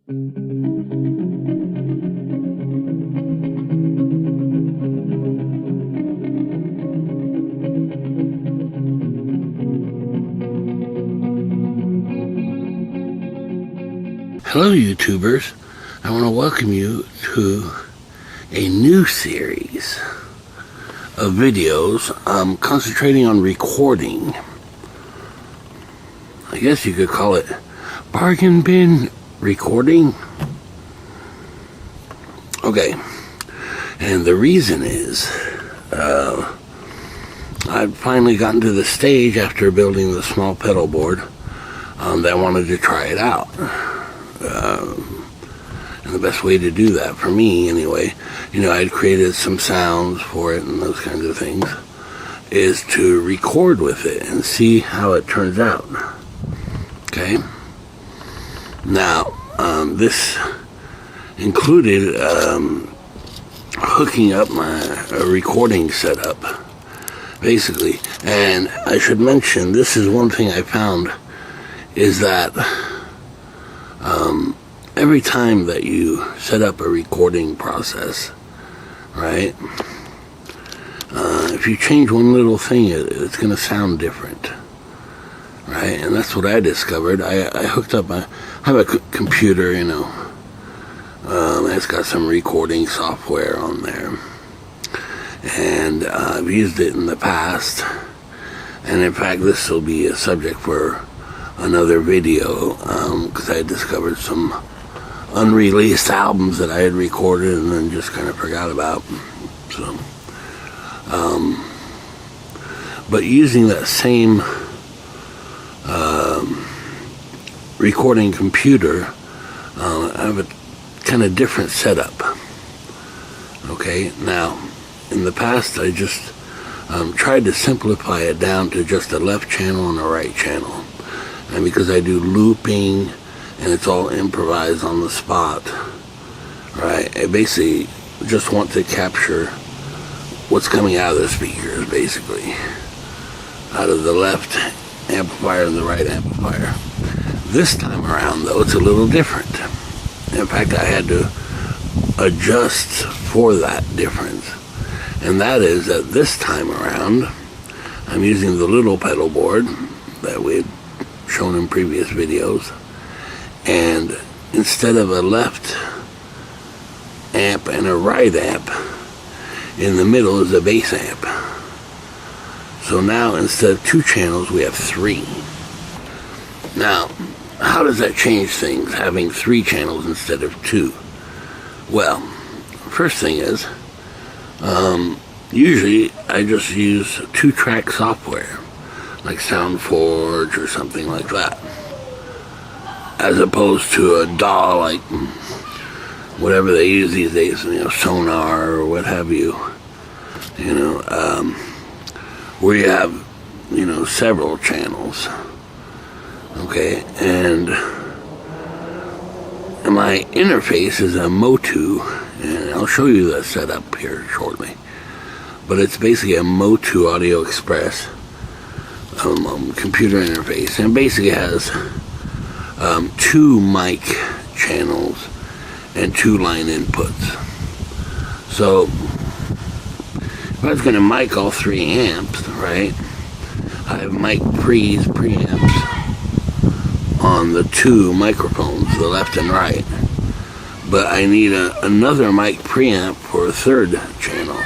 Hello YouTubers, I want to welcome you to a new series of videos concentrating on recording. I guess you could call it bargain bin recording. Okay, and the reason is I've finally gotten to the stage after building the small pedal board that I wanted to try it out. And the best way to do that, for me anyway, I'd created some sounds for it and those kinds of things, is to record with it and see how it turns out. Okay? Now, this included hooking up my recording setup, basically. And I should mention, this is one thing I found, is that every time that you set up a recording process, right, if you change one little thing, it's going to sound different, right? And that's what I discovered. I hooked up, I have a computer, it's got some recording software on there, and I've used it in the past, and in fact this will be a subject for another video, because I had discovered some unreleased albums that I had recorded and then just kind of forgot about. So, but using that same recording computer, I have a kind of different setup. Okay, now in the past I just tried to simplify it down to just a left channel and a right channel. And because I do looping and it's all improvised on the spot, right, I basically just want to capture what's coming out of the speakers, basically, out of the left amplifier and the right amplifier. This time around, though, it's a little different. In fact, I had to adjust for that difference. And that is that this time around, I'm using the little pedal board that we had shown in previous videos, and instead of a left amp and a right amp, in the middle is a bass amp. So now instead of 2 channels we have 3. Now how does that change things, having 3 channels instead of 2? Well, first thing is, usually I just use 2-track software like SoundForge or something like that, as opposed to a DAW like whatever they use these days, Sonar or what have you, where you have, several channels. Okay, and my interface is a Motu, and I'll show you the setup here shortly, but it's basically a Motu Audio Express computer interface, and basically has 2 mic channels and 2 line inputs. So if I was going to mic all 3 amps, right, I have mic preamps on the 2 microphones, the left and right, but I need another mic preamp for a 3rd channel.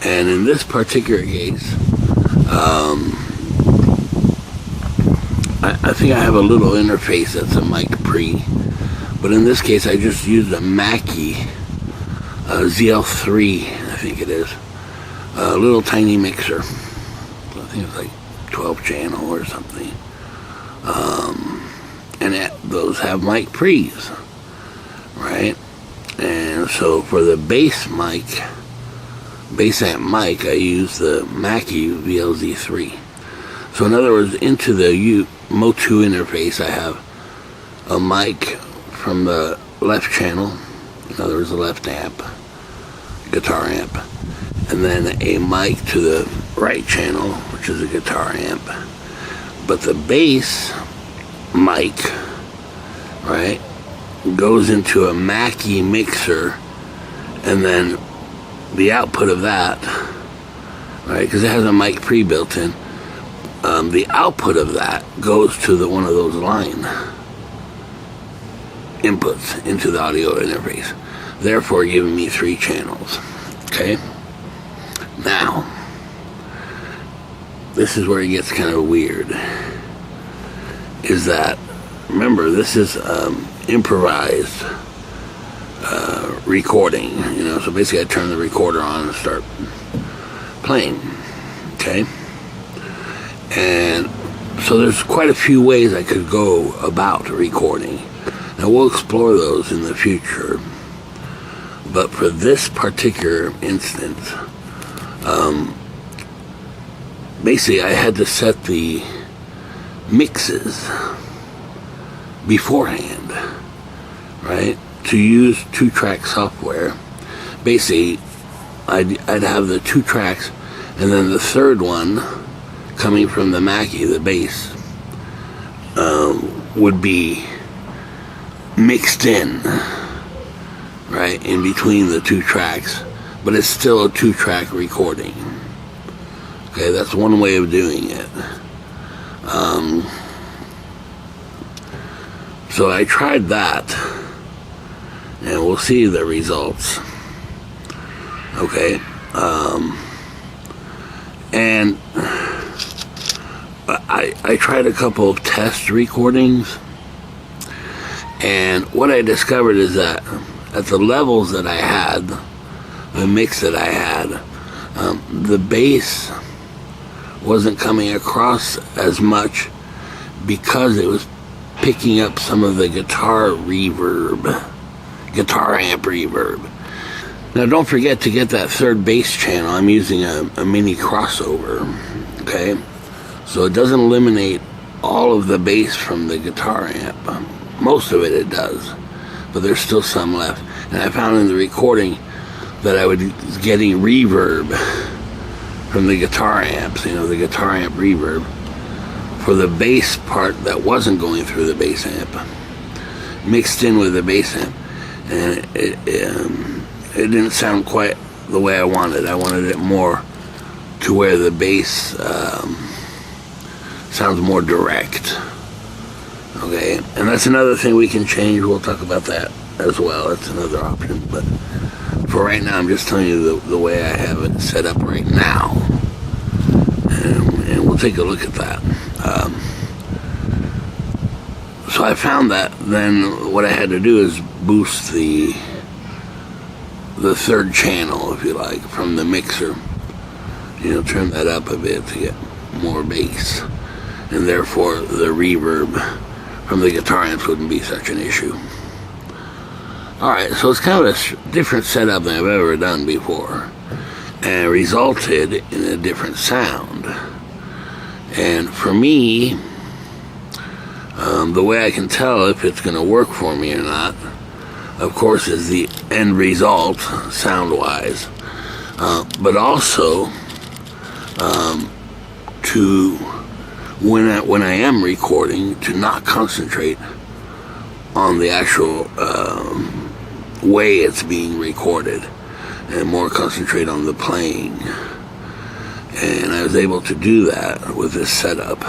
And in this particular case, I think I have a little interface that's a mic pre, but in this case I just used a Mackie ZL3, I think it is, a little tiny mixer. I think it's like 12 channel or something, and those have mic pre's, right? And so for the bass amp mic, I use the Mackie VLZ3. So in other words, into the Motu interface, I have a mic from the left channel, in other words, a left amp, guitar amp, and then a mic to the right channel, which is a guitar amp. But the bass mic, right, goes into a Mackie mixer, and then the output of that, right, because it has a mic pre-built in, the output of that goes to one of those line inputs into the audio interface, therefore giving me 3 channels. Okay, now this is where it gets kind of weird, is that, remember, this is improvised recording, you know, so basically I turn the recorder on and start playing. Okay, and so there's quite a few ways I could go about recording. Now we'll explore those in the future, but for this particular instance, basically I had to set the mixes beforehand, right, to use 2-track software. Basically I'd have the 2 tracks, and then the third one coming from the Mackie, the bass, would be mixed in, right, in between the 2 tracks, but it's still a 2-track recording. Okay, that's one way of doing it. So I tried that, and we'll see the results. Okay, and I tried a couple of test recordings, and what I discovered is that at the levels that I had, the mix that I had, the bass wasn't coming across as much because it was picking up some of the guitar reverb, guitar amp reverb. Now don't forget to get that third bass channel. I'm using a mini crossover, okay? So it doesn't eliminate all of the bass from the guitar amp. Most of it does, but there's still some left. And I found in the recording that I was getting reverb from the guitar amps, you know, the guitar amp reverb, for the bass part that wasn't going through the bass amp, mixed in with the bass amp. And it didn't sound quite the way I wanted. I wanted it more to where the bass sounds more direct. Okay, and that's another thing we can change. We'll talk about that as well. That's another option. But for right now, I'm just telling you the way I have it set up right now. And we'll take a look at that. So I found that then what I had to do is boost the third channel, if you like, from the mixer. You know, turn that up a bit to get more bass. And therefore, the reverb from the guitar amps wouldn't be such an issue. Alright, so it's kind of a different setup than I've ever done before, and it resulted in a different sound. And for me, the way I can tell if it's going to work for me or not, of course, is the end result, sound-wise, but also to when I am recording, to not concentrate on the actual way it's being recorded, and more concentrate on the playing. And I was able to do that with this setup.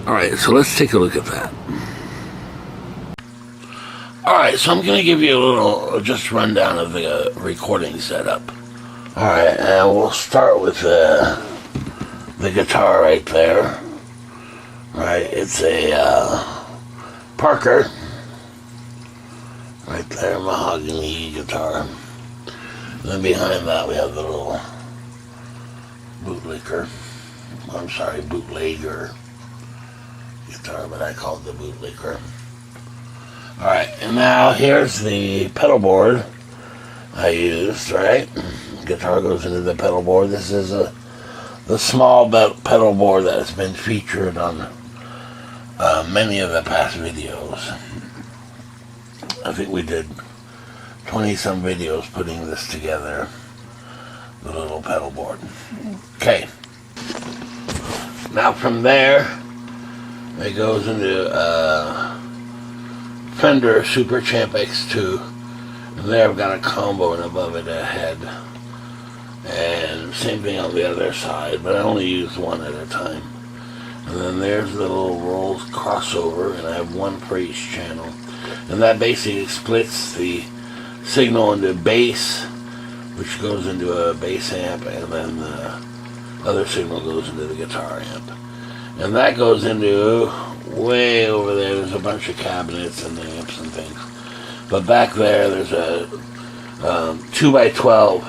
Alright, so let's take a look at that. Alright, so I'm going to give you a little just rundown of the recording setup. Alright, and we'll start with the guitar right there. Right, it's a Parker. Right there, mahogany guitar. Then behind that we have the little bootlegger guitar, but I call it the bootlegger. Alright, and now here's the pedal board I used, right? Guitar goes into the pedal board. This is the small pedal board that has been featured on many of the past videos. I think we did 20-some videos putting this together, the little pedal board. Okay. Now from there, it goes into Fender Super Champ X2. And there I've got a combo, and above it a head. And same thing on the other side, but I only use one at a time. And then there's the little rolls crossover, and I have one for each channel. And that basically splits the signal into bass, which goes into a bass amp, and then the other signal goes into the guitar amp. And that goes into way over there. There's a bunch of cabinets and amps and things. But back there, there's a 2x12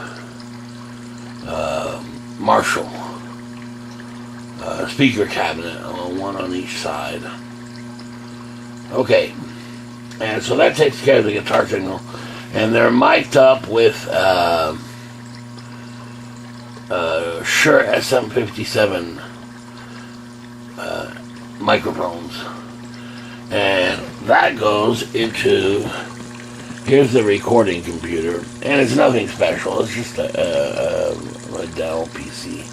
Marshall speaker cabinet, one on each side. Okay, and so that takes care of the guitar signal. And they're mic'd up with Shure SM57 microphones. And that goes into, here's the recording computer, and it's nothing special, it's just a Dell PC.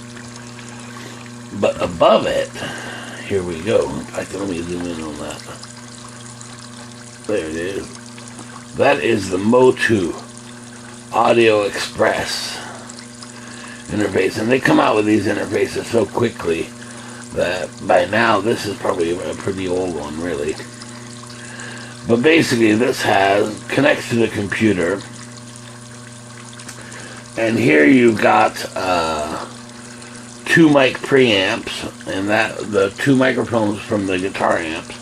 But above it, here we go. In fact, let me zoom in on that. There it is. That is the Mo2 Audio Express interface, and they come out with these interfaces so quickly that by now this is probably a pretty old one, really. But basically this connects to the computer, and here you've got 2 mic preamps, and the 2 microphones from the guitar amps,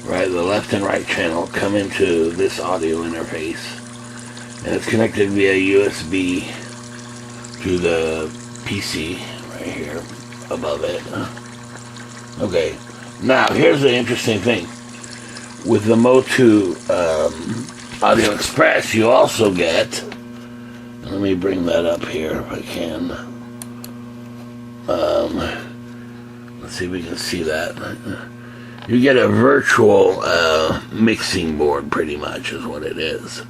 right, the left and right channel, come into this audio interface, and it's connected via USB to the PC right here above it. Okay, now here's the interesting thing. With the Mo2 Audio Express, you also get, let me bring that up here if I can. Let's see if we can see that. You get a virtual mixing board, pretty much, is what it is.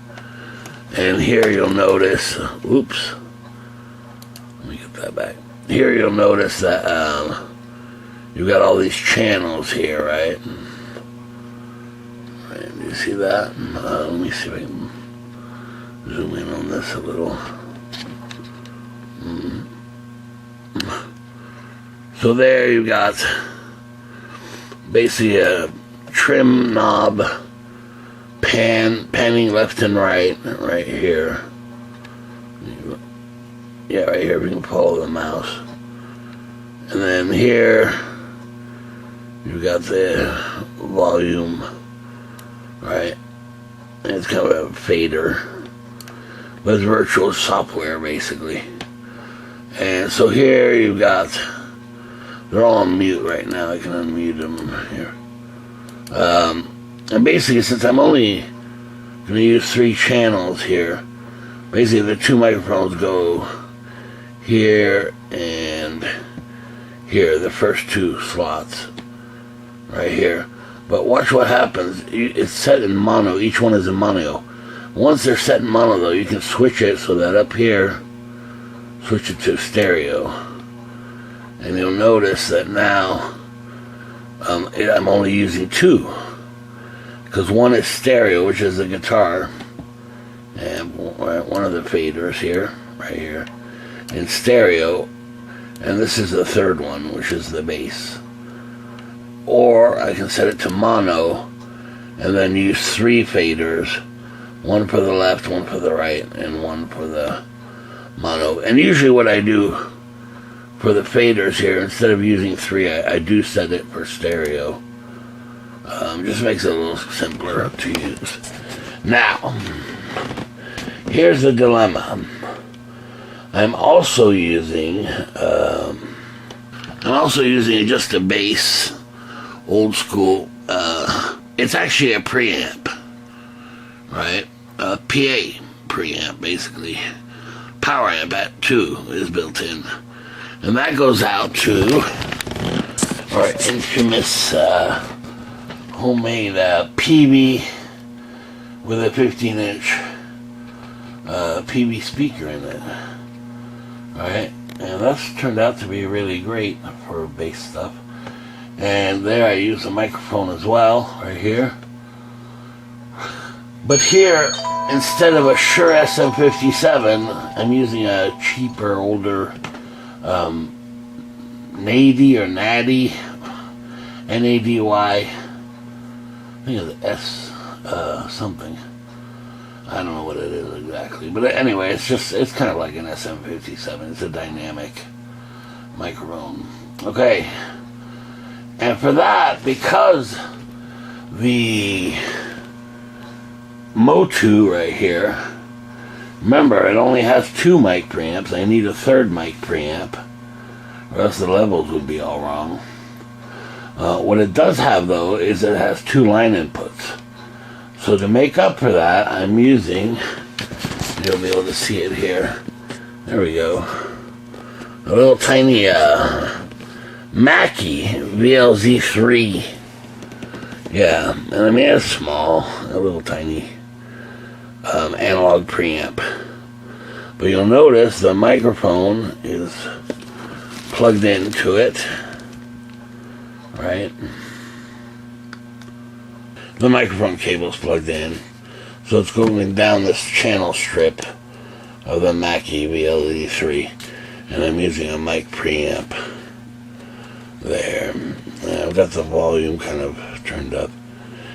And here you'll notice, oops, let me get that back. Here you'll notice that you've got all these channels here, right? Do you see that? Let me see if I can zoom in on this a little. So there you've got basically a trim knob, panning left and right here. Yeah, right here, we can follow the mouse. And then here, you've got the volume, right? And it's kind of a fader, but it's virtual software, basically. And so here you've got, they're all on mute right now. I can unmute them here. And basically, since I'm only going to use 3 channels here, basically the 2 microphones go here and here, the first 2 slots right here. But watch what happens. It's set in mono. Each one is in mono. Once they're set in mono, though, you can switch it so that up here, switch it to stereo. And you'll notice that now I'm only using 2. Because one is stereo, which is the guitar, and one of the faders here, right here, in stereo, and this is the third one, which is the bass. Or I can set it to mono, and then use 3 faders, one for the left, one for the right, and one for the mono. And usually what I do for the faders here, instead of using 3, I do set it for stereo. Just makes it a little simpler to use. Now, here's the dilemma. I'm also using just a bass, old school. It's actually a preamp, right? A PA preamp, basically. Power amp at 2 is built in, and that goes out to our infamous homemade PV with a 15-inch PV speaker in it. Alright, and that's turned out to be really great for bass stuff. And there I use a microphone as well, right here. But here, instead of a Shure SM57, I'm using a cheaper, older Nady or Natty, N-A-D-Y. I think it's S something. I don't know what it is exactly. But anyway, it's kind of like an SM57. It's a dynamic microphone. Okay. And for that, because the Motu right here, remember, it only has 2 mic preamps. I need a 3rd mic preamp, or else the levels would be all wrong. What it does have, though, is it has 2 line inputs. So to make up for that, I'm using, you'll be able to see it here. There we go. A little tiny Mackie VLZ3. Yeah, and I mean, it's small, a little tiny analog preamp. But you'll notice the microphone is plugged into it, right? The microphone cable's plugged in, so it's going down this channel strip of the Mackie VLZ3, and I'm using a mic preamp there. And I've got the volume kind of turned up.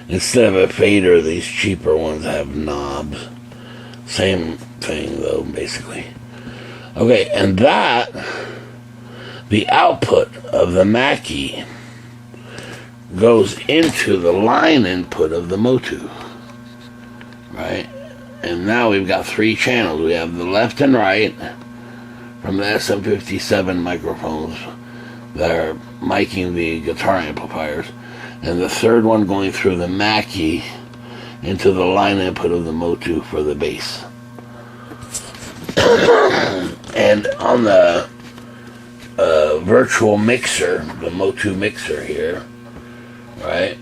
Instead of a fader, these cheaper ones have knobs. Same thing, though, basically. Okay, and that, the output of the Mackie goes into the line input of the Motu, right? And now we've got 3 channels. We have the left and right from the SM57 microphones that are miking the guitar amplifiers, and the 3rd one going through the Mackie into the line input of the Motu for the bass. And on the virtual mixer, the Motu mixer here, right?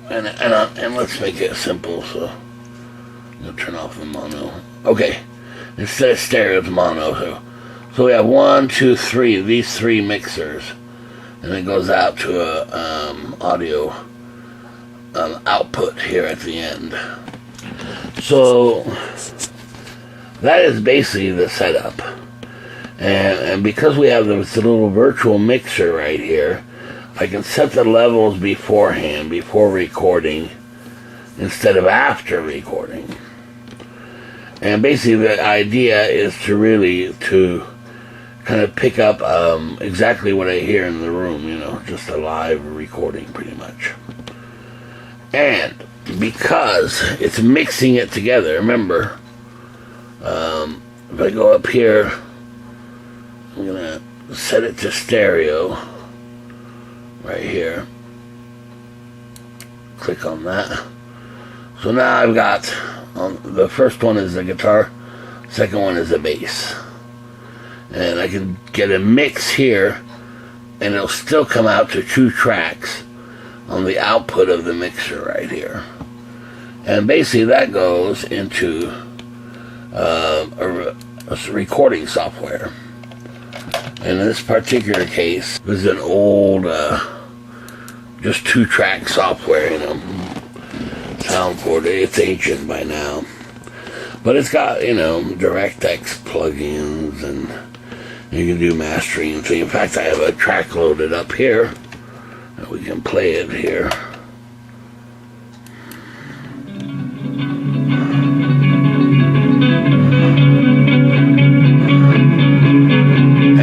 And let's make it simple. So I'm gonna turn off the mono. Okay, instead of stereo, it's mono. So we have 1, 2, 3. These 3 mixers, and it goes out to a audio output here at the end. So that is basically the setup. And because we have this little virtual mixer right here, I can set the levels beforehand, before recording, instead of after recording. And basically the idea is to kind of pick up exactly what I hear in the room, just a live recording pretty much. And because it's mixing it together, remember, if I go up here, I'm gonna set it to stereo right here. Click on that. So now I've got, the first one is the guitar, second one is the bass. And I can get a mix here, and it'll still come out to 2 tracks on the output of the mixer right here. And basically that goes into a recording software. In this particular case, this is an old, just 2-track software, Soundboard. It's ancient by now. But it's got, DirectX plugins, and you can do mastering. So in fact, I have a track loaded up here, and we can play it here.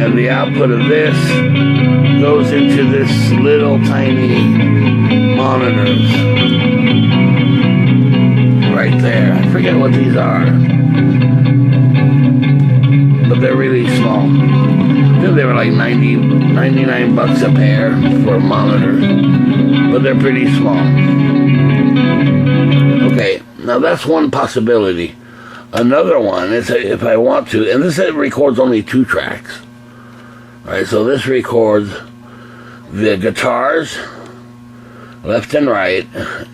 And the output of this goes into this little tiny monitors right there. I forget what these are, but they're really small. I think they were like 99 bucks a pair for a monitor, but they're pretty small. Okay, now that's one possibility. Another one is if I want to, and this records only 2 tracks. Right, so this records the guitars, left and right,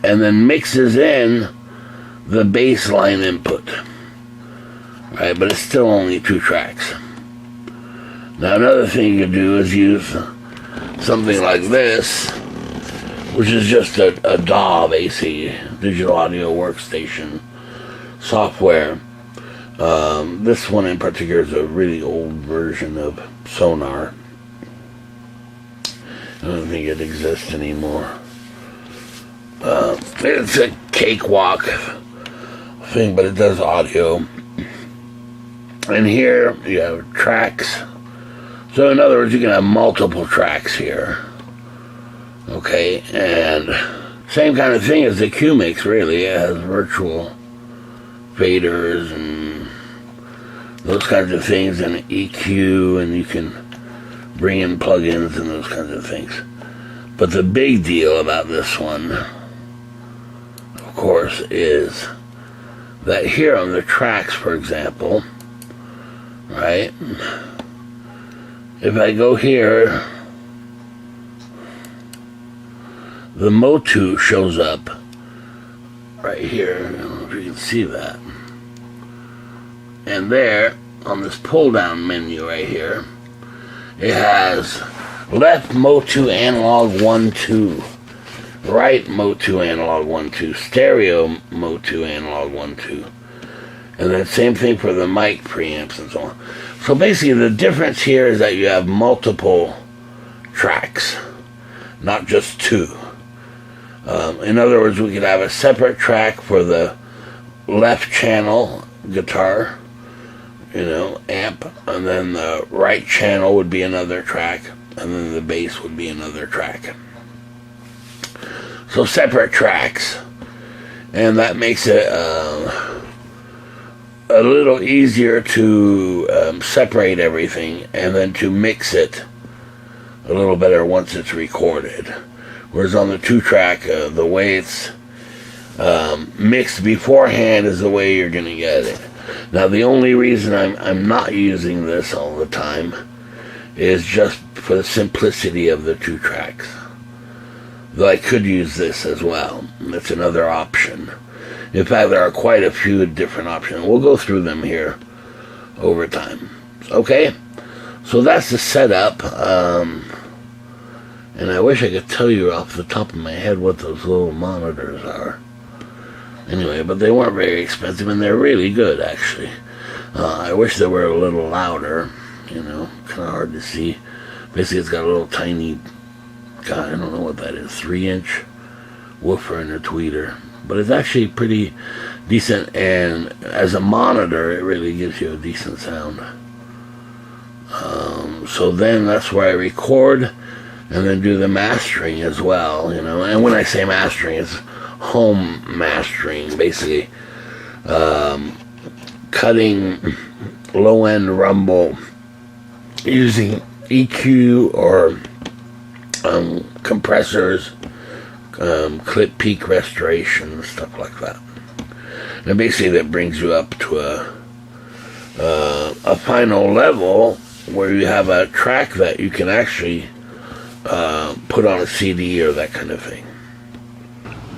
and then mixes in the bass line input. Right, but it's still only 2 tracks. Now another thing you can do is use something like this, which is just a DAW, basically, digital audio workstation software. This one in particular is a really old version of Sonar. I don't think it exists anymore. It's a cakewalk thing, but it does audio. And here you have tracks. So in other words, you can have multiple tracks here. Okay, and same kind of thing as the Q-Mix, really. It has virtual faders and those kinds of things, and EQ, and you can bring in plugins and those kinds of things. But the big deal about this one, of course, is that here on the tracks, for example, right, if I go here, the Motu shows up right here. I don't know if you can see that. And there, on this pull-down menu right here, it has left Motu analog 1, 2, right Motu analog 1, 2, stereo Motu analog 1, 2. And then same thing for the mic preamps and so on. So basically the difference here is that you have multiple tracks, not just two. In other words, we could have a separate track for the left channel guitar, amp, and then the right channel would be another track, and then the bass would be another track. So separate tracks, and that makes it a little easier to separate everything and then to mix it a little better once it's recorded. Whereas on the 2-track, the way it's mixed beforehand is the way you're going to get it. Now, the only reason I'm not using this all the time is just for the simplicity of the 2 tracks. Though I could use this as well. It's another option. In fact, there are quite a few different options. We'll go through them here over time. Okay? So that's the setup. And I wish I could tell you off the top of my head what those little monitors are. Anyway, but they weren't very expensive, and they're really good, actually. I wish they were a little louder, kind of hard to see. Basically, it's got a little tiny, God, I don't know what that is, 3-inch woofer and a tweeter. But it's actually pretty decent, and as a monitor, it really gives you a decent sound. So then that's where I record, and then do the mastering as well, And when I say mastering, it's home mastering, basically. Cutting low-end rumble using EQ or compressors, clip peak restoration, stuff like that. And basically that brings you up to a final level where you have a track that you can actually put on a CD or that kind of thing.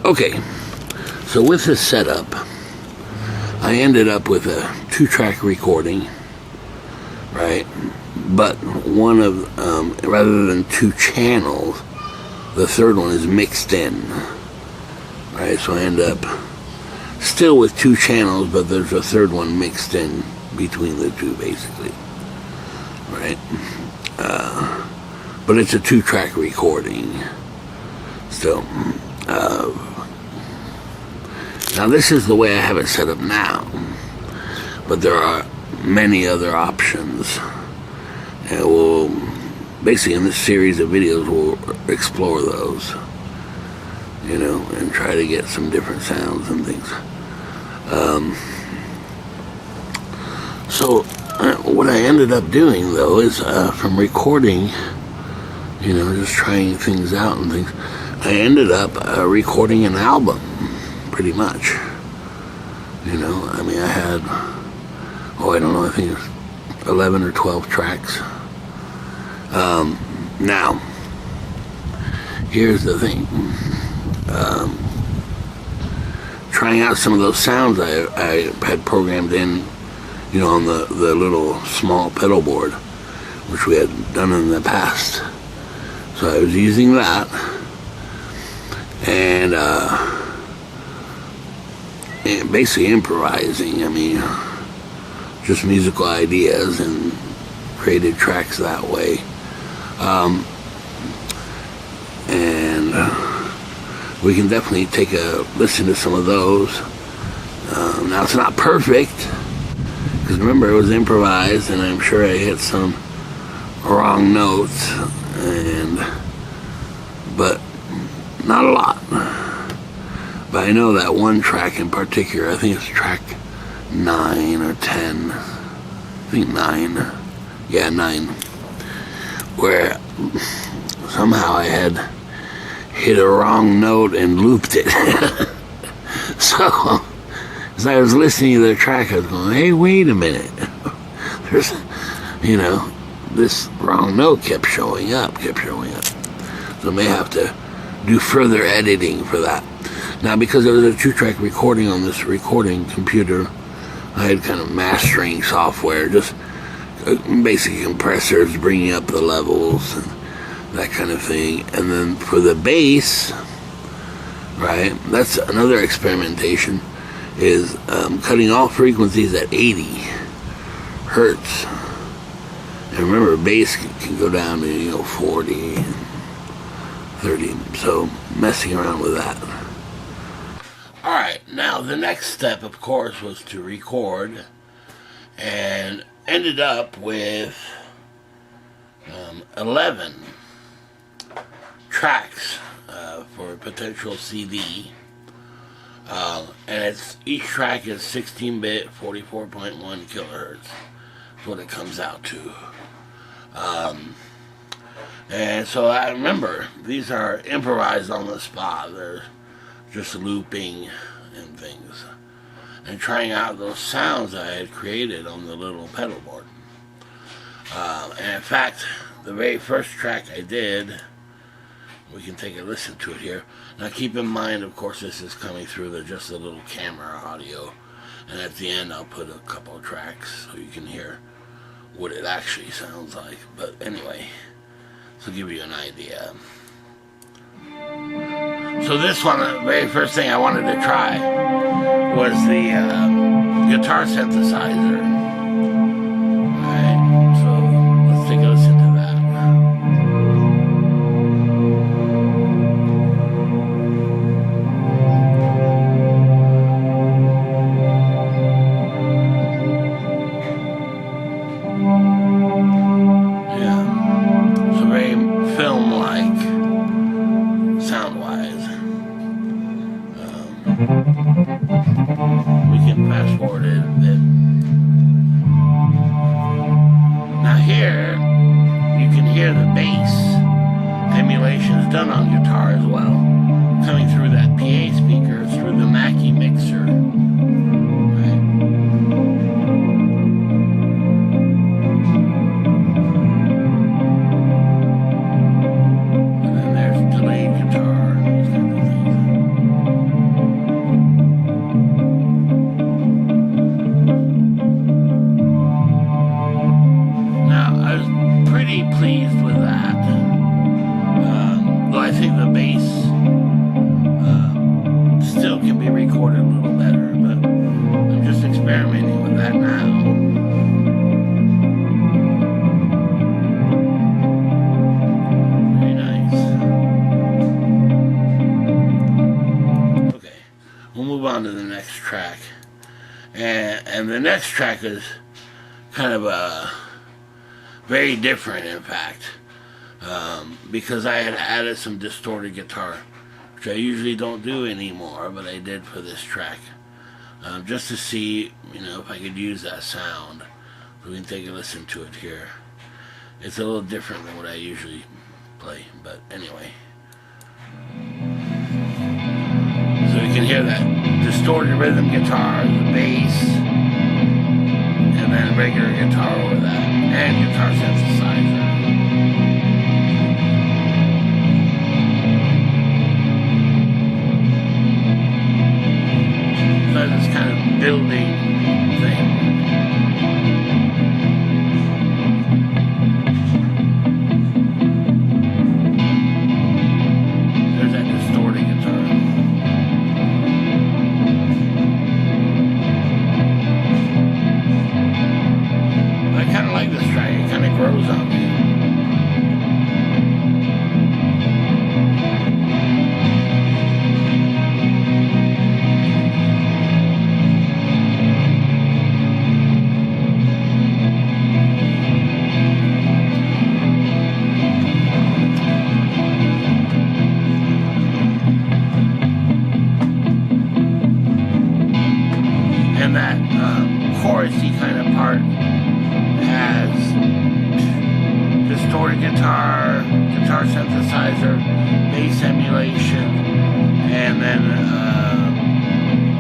Okay, so with this setup, I ended up with a 2-track recording, right? But one of, rather than 2 channels, the third one is mixed in, right? So I end up still with 2 channels, but there's a third one mixed in between the 2, basically, right? But it's a 2-track recording still. Now this is the way I have it set up now, but there are many other options, and we'll basically in this series of videos we'll explore those, and try to get some different sounds and things. So what I ended up doing though is from recording, just trying things out and things, I ended up recording an album, pretty much. I had, I don't know, I think it was 11 or 12 tracks. Now, here's the thing. Trying out some of those sounds I had programmed in, on the little small pedal board, which we had done in the past. So I was using that. and basically improvising. I mean, just musical ideas, and created tracks that way. And we can definitely take a listen to some of those. Now, it's not perfect, because remember, it was improvised, and I'm sure I hit some wrong notes, but not a lot. But I know that one track in particular, I think it's track 9 or 10, I think 9, yeah, 9, where somehow I had hit a wrong note and looped it. So, as I was listening to the track, I was going, hey, wait a minute. There's, this wrong note kept showing up. So I may have to do further editing for that. Now, because there was a 2-track recording on this recording computer, I had kind of mastering software, just basic compressors, bringing up the levels and that kind of thing. And then for the bass, right, that's another experimentation, is cutting all frequencies at 80 hertz. And remember, bass can go down to 40, 30. So messing around with that. All right, now the next step, of course, was to record, and ended up with 11 tracks for a potential CD. And each track is 16-bit, 44.1 kilohertz. That's what it comes out to. And so I remember, these are improvised on the spot. They're just looping and things, and trying out those sounds I had created on the little pedal board. And in fact, the very first track I did, we can take a listen to it here. Now keep in mind, of course, this is coming through just a little camera audio, and at the end I'll put a couple of tracks so you can hear what it actually sounds like. But anyway, to give you an idea. So this one, the very first thing I wanted to try was the guitar synthesizer. Alright, so let's take a listen to that. Yeah, so very film-like, sound-wise. We can fast forward it a bit. Now here, you can hear the bass emulations done on guitar as well, coming through that PA speaker, through the Mackie mixer. Right? And then there's delayed guitar, those kind of things. Pretty pleased with that. Though I think the bass still can be recorded a little better, but I'm just experimenting with that now. Very nice. Okay, we'll move on to the next track. And the next track is kind of a very different, in fact, because I had added some distorted guitar, which I usually don't do anymore, but I did for this track, just to see, if I could use that sound. So we can take a listen to it here. It's a little different than what I usually play, but anyway. So you can hear that distorted rhythm guitar, the bass, and then regular guitar over that, and guitar synthesizer. So this kind of building thing. There's that distorted guitar. that chorusy kind of part has distorted guitar, guitar synthesizer, bass emulation, and then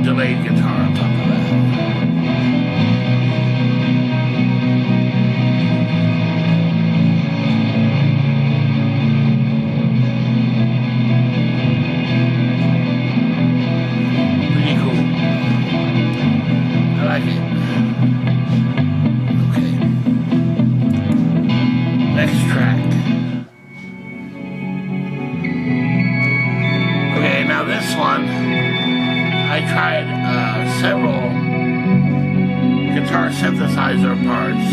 delayed guitar on top of that. Pretty cool. I like it. Okay. Next track. Okay, now this one, I tried several guitar synthesizer parts,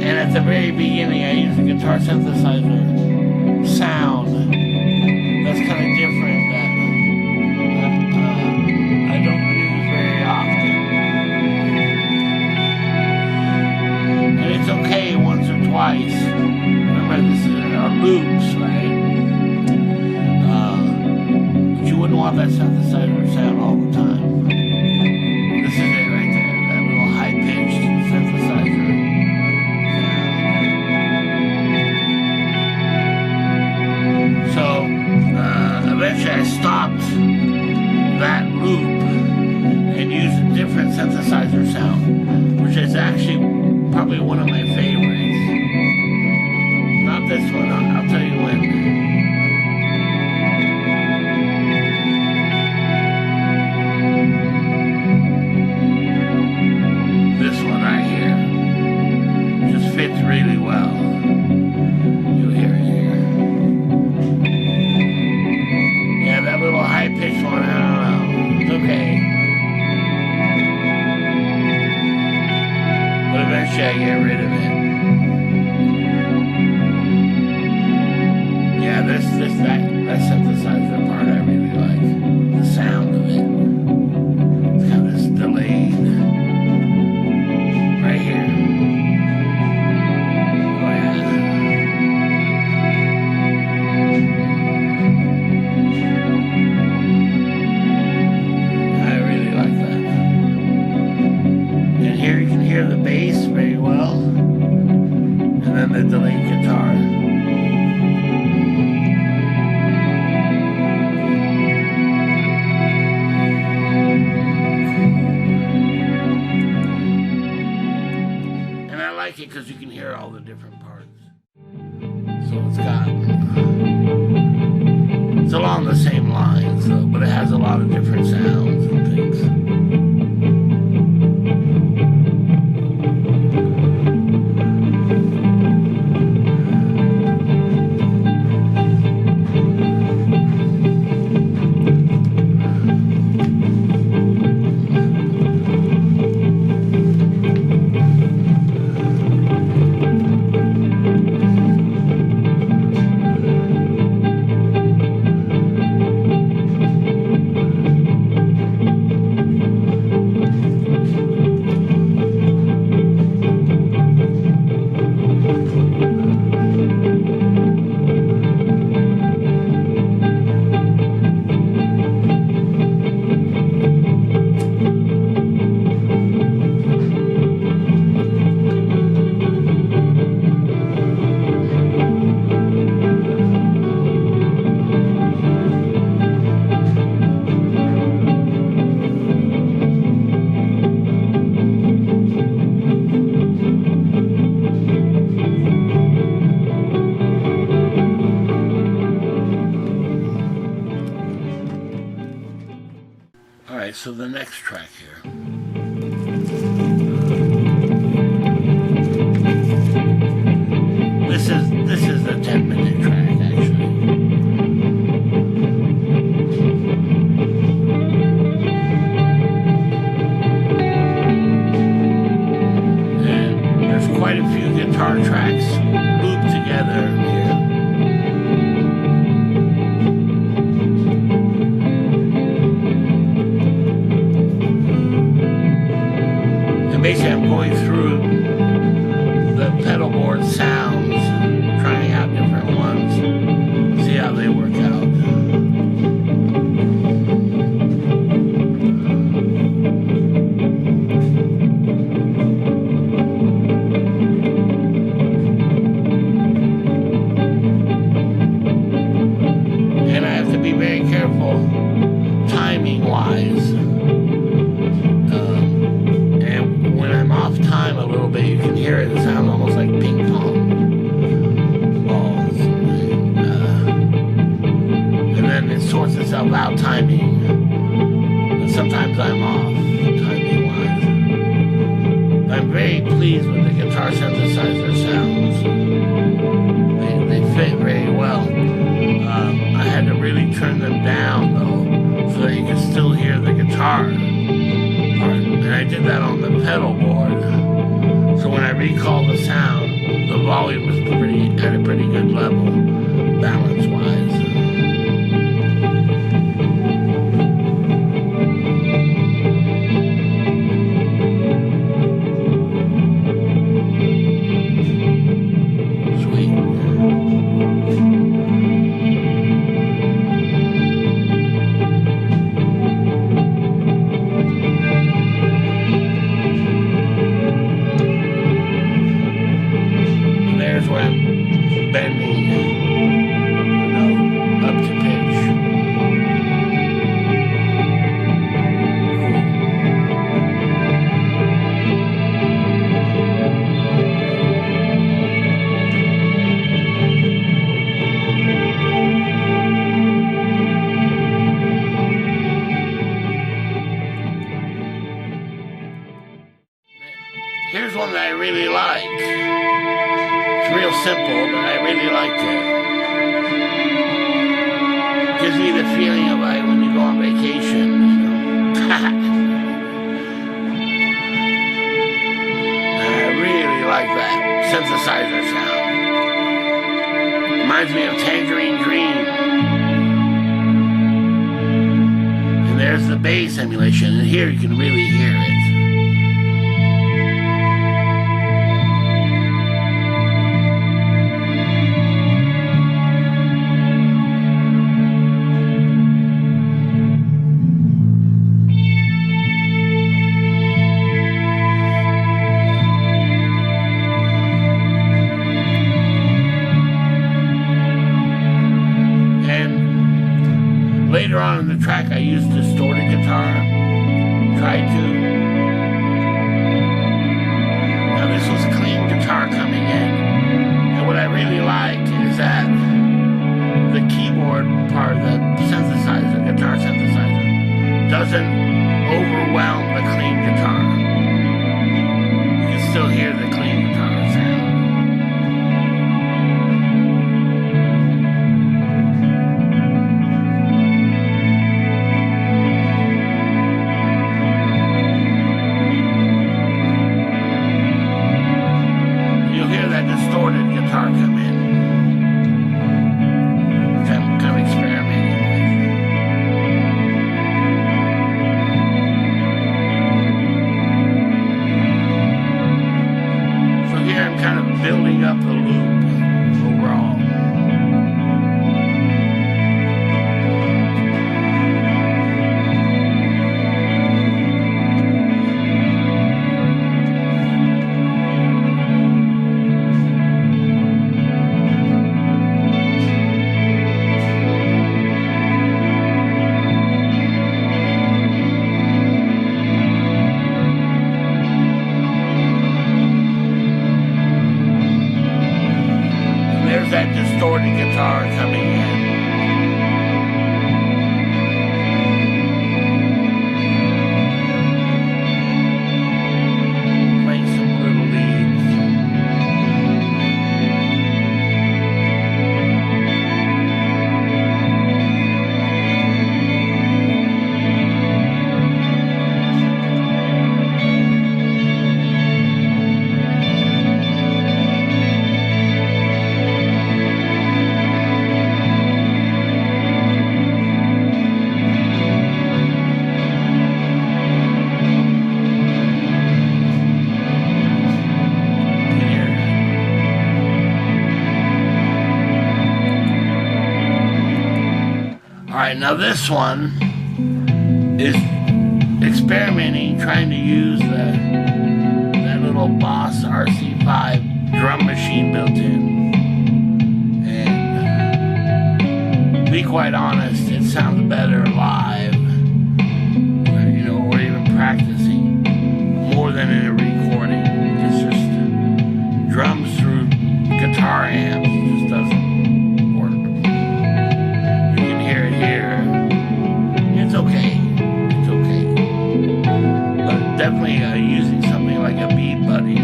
and at the very beginning I used a guitar synthesizer sound that's kind of different that I don't use very often, and it's okay once or twice. Remember, this is our loops, right? You wouldn't want that synthesizer sound all the time. This is it right there, that little high-pitched synthesizer sound. So, eventually I stopped that loop and used a different synthesizer sound, which is actually probably one of my favorites. Not this one, I'll tell you when. Really well. You'll hear it here. Yeah, that little high-pitched one, I don't know. It's okay. But eventually I get rid of it. Yeah, that synthesizer part I really like. The sound of it. It's got this delayed. Right here. The bass very well, and then the delayed guitar. And I like it because you can hear all the different parts. So it's along the same lines, though, but it has a lot of different sounds and things. So the next track here. This is the 10-minute track actually. And there's quite a few guitar tracks looped together here. Basically, I'm going through the pedal board sounds, trying out different careful timing-wise. And when I'm off time a little bit, you can hear it sound almost like ping pong balls. And then it sorts itself out timing. And sometimes I'm off timing-wise. I'm very pleased with the guitar synthesizer sounds. They fit very well. I had to really turn them down though, so that you could still hear the guitar part. And I did that on the pedal board. So when I recall the sound, the volume was at a pretty good level, balance-wise. Here's one that I really like. It's real simple, but I really like it. Gives me the feeling of like when you go on vacation, you know. I really like that synthesizer sound. Reminds me of Tangerine Dream. And there's the bass emulation, and here you can really hear it. Later on in the track, I used distorted guitar. Tried to. Now this was clean guitar coming in. And what I really like is that the keyboard part, the synthesizer, guitar synthesizer, doesn't overwhelm the clean guitar. You can still hear the clean guitar sound. Distorted guitar come in, which I'm kind of experimenting with. So here I'm kind of building up the loop overall. That distorted guitar coming in. Playing some little leads. Alright, now this one is experimenting, trying to use that little Boss RC5 drum machine built in. And to be quite honest, it sounds better live, or, you know, or even practicing, more than in a recording. It's just drums through guitar amps. It just doesn't work. You can hear it here. It's okay. It's okay. But definitely using something like a Beat Buddy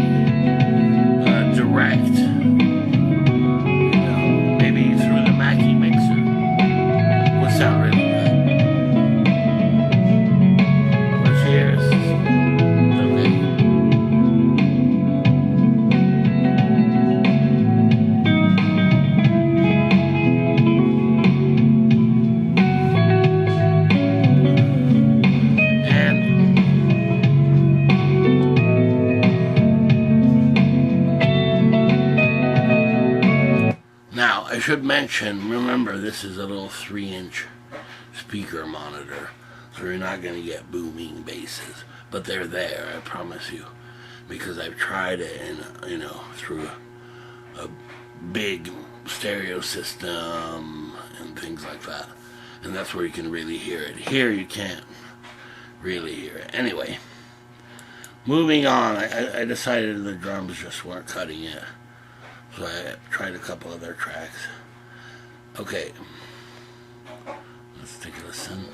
direct, you know, maybe through the Mackie mixer, would sound really good. Which here is okay. Now, I should mention, remember, this is a little 3-inch speaker monitor, so you're not going to get booming basses, but they're there, I promise you, because I've tried it in, you know, through a big stereo system and things like that, and that's where you can really hear it. Here you can't really hear it. Anyway, moving on, I decided the drums just weren't cutting it. So I tried a couple other tracks. Okay, let's take a listen.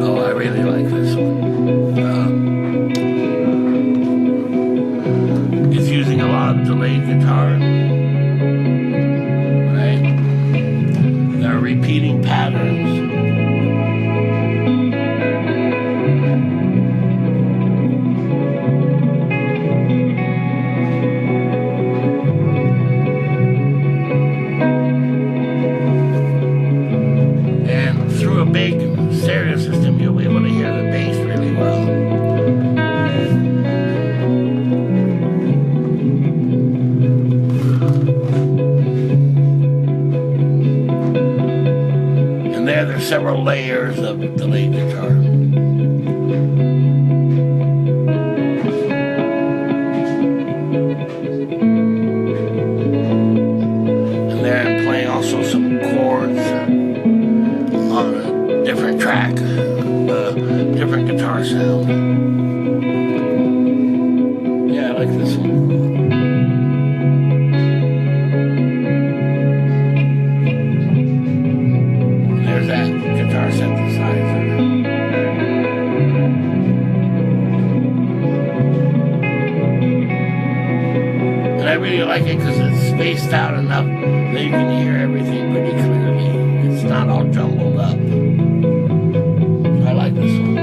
Oh, I really like this one. It's using a lot of delayed guitar, right? There are repeating patterns. Big stereo system, you'll be able to hear the bass really well. And there's several layers of delayed guitar. And there I'm playing also some chords on a different track, different guitar sound. Yeah, I like this one. There's that guitar synthesizer. And I really like it because it's spaced out enough that you can hear everything pretty clearly. It's not all jumbled up. I like this one.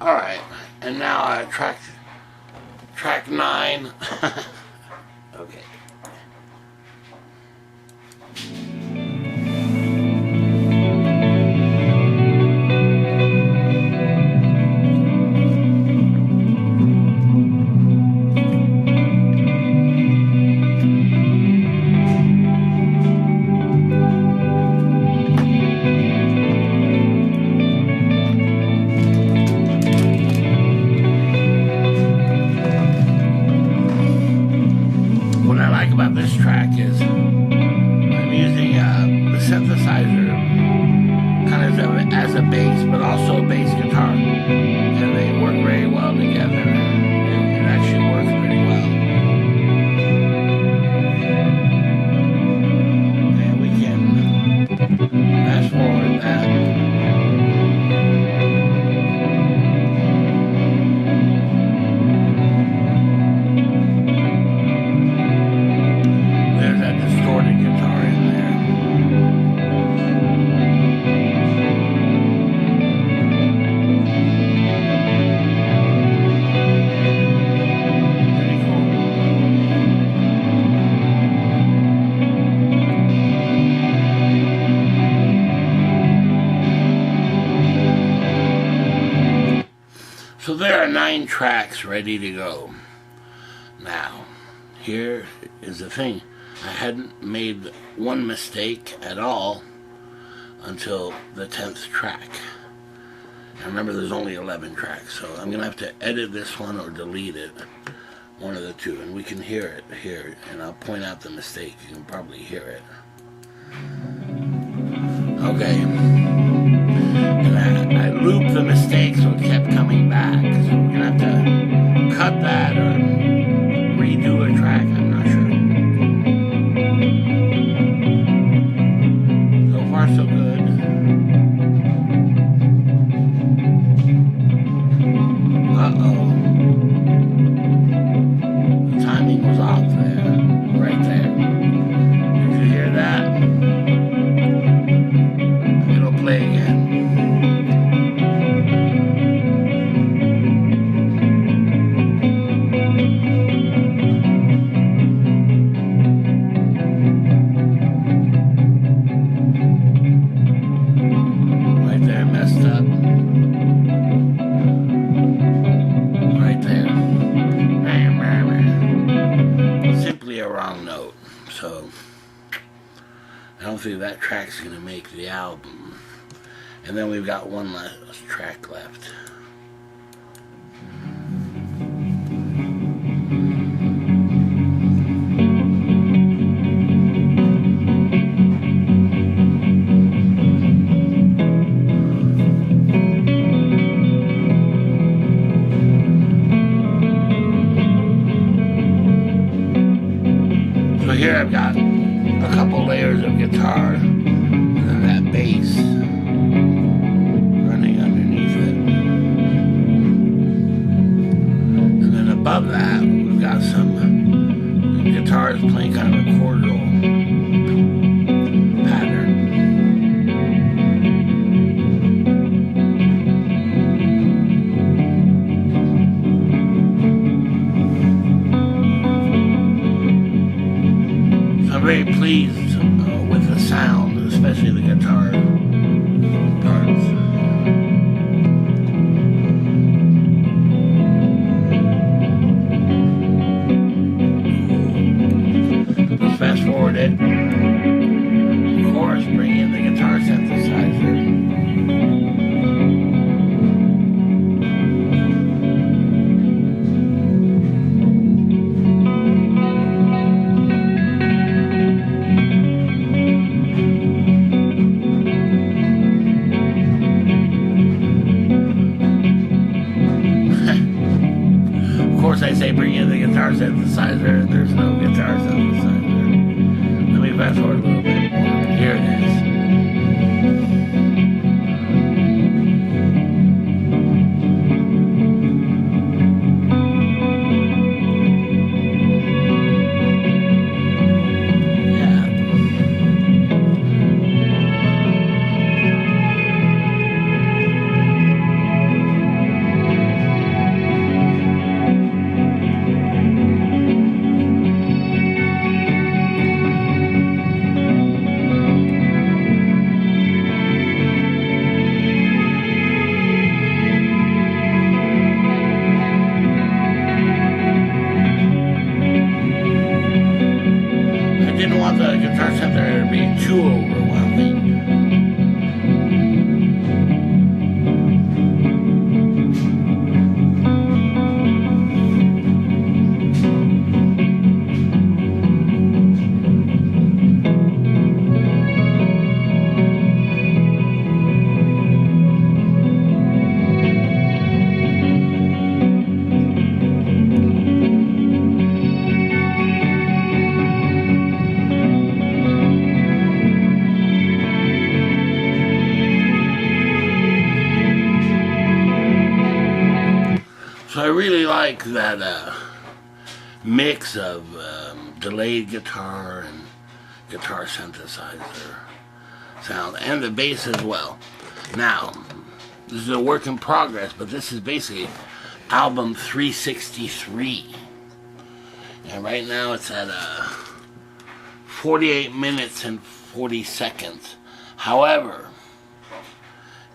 Alright, and now track 9. Okay. About this track is I'm using the synthesizer kind of as a bass, but also a bass guitar, and they work very well together. It actually works pretty well, and we can fast forward that. So there are 9 tracks ready to go. Now, here is the thing. I hadn't made one mistake at all until the 10th track. Remember, there's only 11 tracks, so I'm going to have to edit this one or delete it. One of the two, and we can hear it here, and I'll point out the mistake. You can probably hear it. Okay. And I looped the mistake, so it kept coming back. So we're going to have to cut that or redo a track. I'm not sure. So far, so good. Uh-oh. The timing was off there. Right there. Did you hear that? It'll play again. That track's gonna make the album, and then we've got one last track left. So here I've got a couple layers of guitar and then that bass running underneath it. And then above that, we've got some guitars playing kind of a chordal pattern. So I'm very pleased with the sound, especially the guitar parts. Let's fast forward it. Of course, bring in the guitar synthesizer. I say bring in the guitar synthesizer, and there's no guitar synthesizer. Let me fast forward a little bit more. Here it is. Too overwhelming. So I really like that mix of delayed guitar and guitar synthesizer sound, and the bass as well. Now, this is a work in progress, but this is basically album 363. And right now it's at 48 minutes and 40 seconds. However,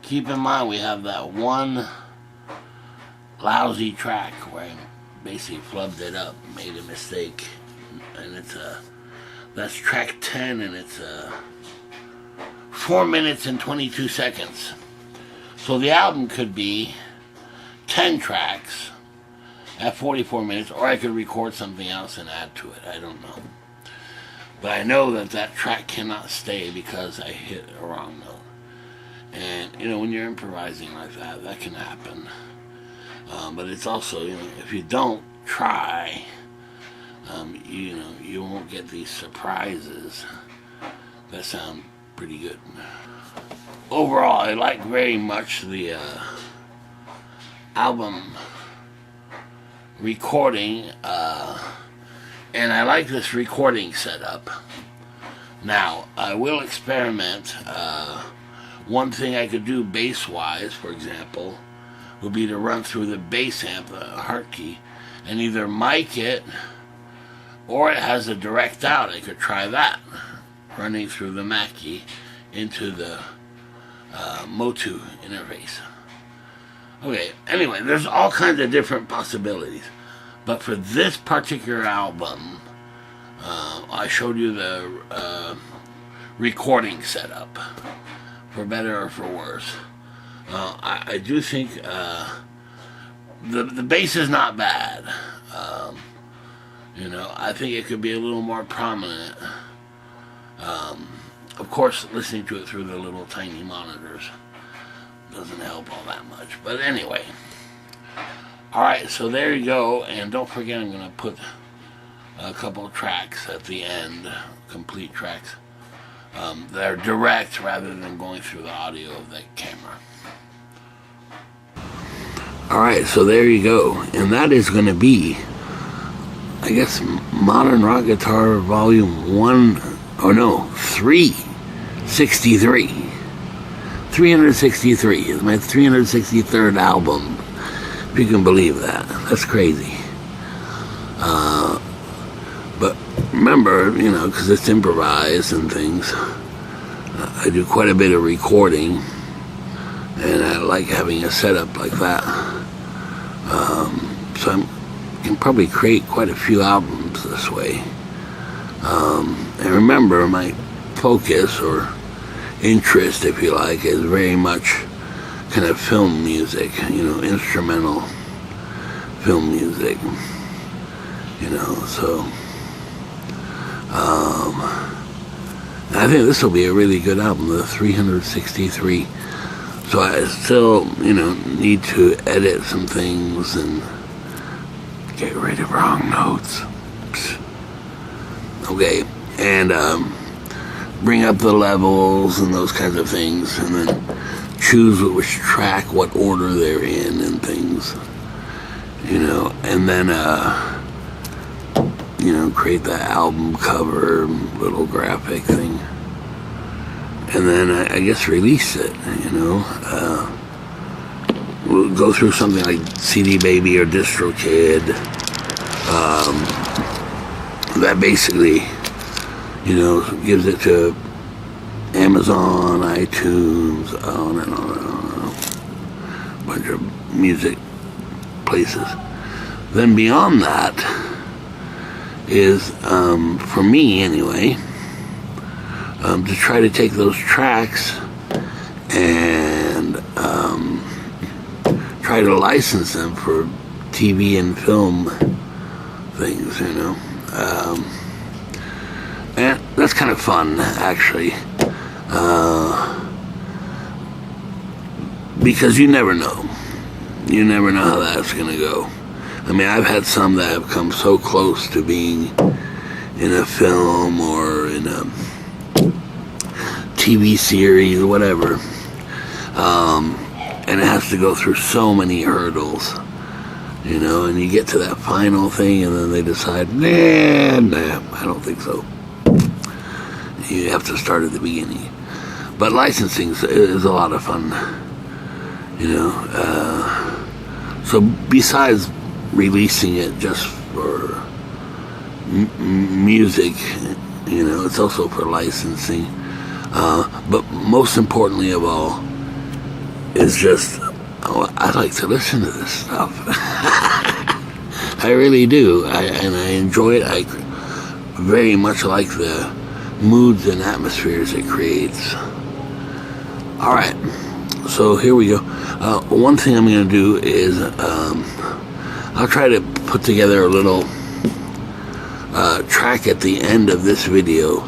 keep in mind we have that one lousy track where I basically flubbed it up, made a mistake, and it's that's track 10, and it's 4 minutes and 22 seconds. So the album could be 10 tracks at 44 minutes, or I could record something else and add to it. I don't know. But I know that that track cannot stay because I hit a wrong note. And, you know, when you're improvising like that, that can happen. But it's also, you know, if you don't try, you know, you won't get these surprises that sound pretty good. Overall, I like very much the album recording, and I like this recording setup. Now, I will experiment. One thing I could do bass-wise, for example, would be to run through the bass amp, the heart key, and either mic it, or it has a direct out. I could try that, running through the Mackie into the Motu interface. Okay, anyway, there's all kinds of different possibilities. But for this particular album, I showed you the recording setup, for better or for worse. I do think the bass is not bad. You know, I think it could be a little more prominent. Of course, listening to it through the little tiny monitors doesn't help all that much. But anyway. Alright, so there you go. And don't forget, I'm going to put a couple of tracks at the end, complete tracks, that are direct rather than going through the audio of the camera. Alright, so there you go. And that is going to be, I guess, Modern Rock Guitar Volume 1, or no, 363. 363 is my 363rd album, if you can believe that. That's crazy. But remember, you know, because it's improvised and things, I do quite a bit of recording, and I like having a setup like that. So I can probably create quite a few albums this way. And remember, my focus or interest, if you like, is very much kind of film music, you know, instrumental film music, you know, so I think this will be a really good album, the 363. So I still, you know, need to edit some things and get rid of wrong notes. Okay, and bring up the levels and those kinds of things, and then choose which track, what order they're in and things, you know, and then you know, create the album cover, little graphic thing, and then I guess release it, you know. We'll go through something like CD Baby or DistroKid, that basically, you know, gives it to Amazon, iTunes, on and on and on, a bunch of music places. Then beyond that is, for me anyway, to try to take those tracks and try to license them for TV and film things, you know. And that's kind of fun, actually. Because you never know. You never know how that's going to go. I mean, I've had some that have come so close to being in a film or in a TV series or whatever. And it has to go through so many hurdles, you know, and you get to that final thing and then they decide, nah, I don't think so. You have to start at the beginning. But licensing is a lot of fun, you know. So besides releasing it just for music, you know, it's also for licensing. But most importantly of all is just, I like to listen to this stuff. I really do. And I enjoy it. I very much like the moods and atmospheres it creates. Alright, So here we go. One thing I'm going to do is I'll try to put together a little track at the end of this video,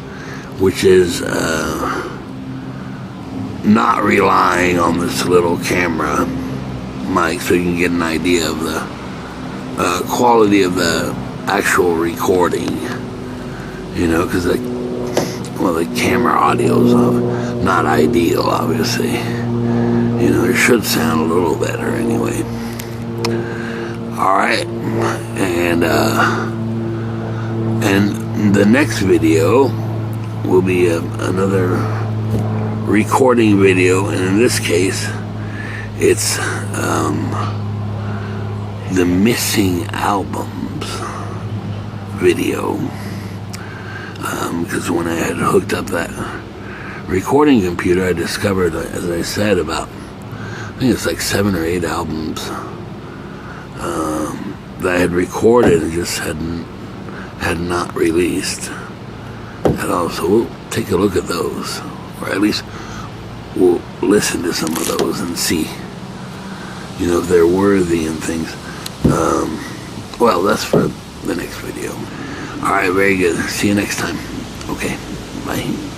which is not relying on this little camera mic, so you can get an idea of the quality of the actual recording, you know, because the camera audio is not ideal, obviously. You know, it should sound a little better anyway. Alright, and the next video will be another recording video, and in this case it's the missing albums video, because when I had hooked up that recording computer, I discovered, as I said, about, I think it's like 7 or 8 albums that I had recorded and just had not released at all. So we'll take a look at those, or at least we'll listen to some of those and see, you know, if they're worthy and things. Well, that's for the next video. Alright, very good. See you next time. Okay, bye.